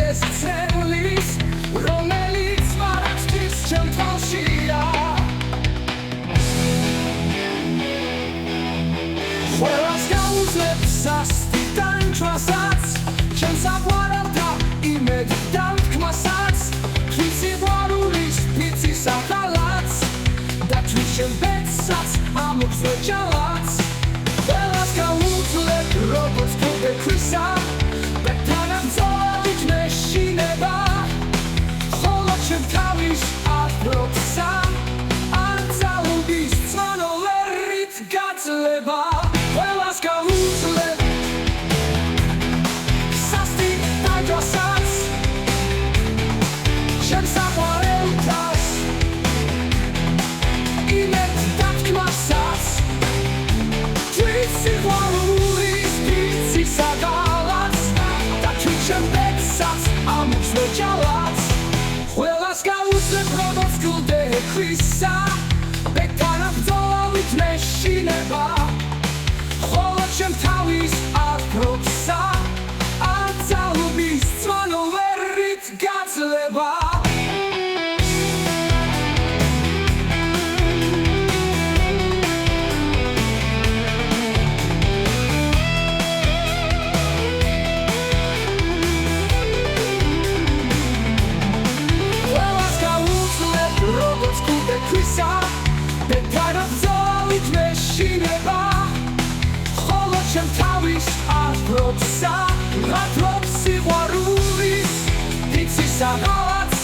მიზეზი ცეკვლის, რომელიც მარაცხის ჩემ თვალშია. ყველას გაუძლებ სასტი დაინჩვასაც, ჩემს აყვარელთა იმედი დამთქმასაც, თვლის სიყვარულის ფიცის ახალაც, და თვლის ჩემ ბედსაც ამოწვე ჯალაც. ყველას გაუძლებ როგორც გულზე ქვისა, ბედთანა ბრძოლით მეშინება, ხოლო ჩემ თავის აზრობსა არ ძალუდის წვანოლერით გაძლება. ყველას გაუძლებ სასტი დაინჩვასაც, ჩემს აყვარელთას იმედი დამთქმასაც, თვლის სიყვარულის ფიცის ახალაც, და თვლის ჩემ ბედსაც ამოწვე ჯალაც. ყველას გაუძლებ როგორც გულზე ქვისა, ბედთანა ბრძოლით მეშინება, ხოლო ჩემ თავის აზრობსა არ ძალუდის წვანოლერით გაძლება. ყველას გაუძლებ როგორც გულზე ქვისა, ბედთანა ბრძოლით მეშინება, ხოლო ჩემ თავის აზრობსა აზრობს სიყვარულის ფიცის ახალაც,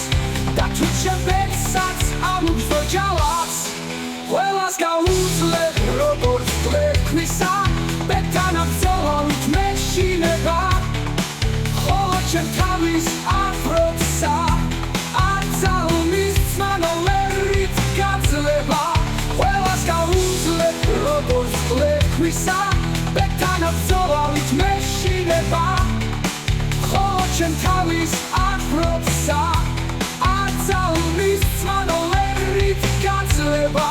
და თვლის ჩემ ბედსაც ამოწვე ჯალაც. ყველას გაუძლებ როგორც გულზე ქვისა, ბედთანა ბრძოლით მეშინება, ხოლო ჩემ თავის აზრობსა არ ძალუდის წვანოლერით გაძლება. ყველას გაუძლებ როგორც გულზე ქვისა, ბედთანა ბრძოლით მეშინება, ხოლო ჩემ თავის აზრობსა არ ძალუდის წვანოლერით გაძლება.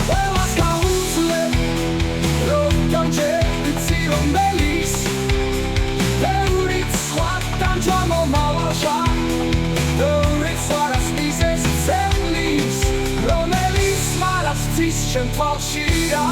ყველას გაუძლებ რომ დამჯერდი ცირომელის, ბევრიც სხვათან ჩამომალაშა, ბევრიც სხვადასხვა მიზეზი ცევლის, რომელიც მარაცხის ჩემ თვალშია.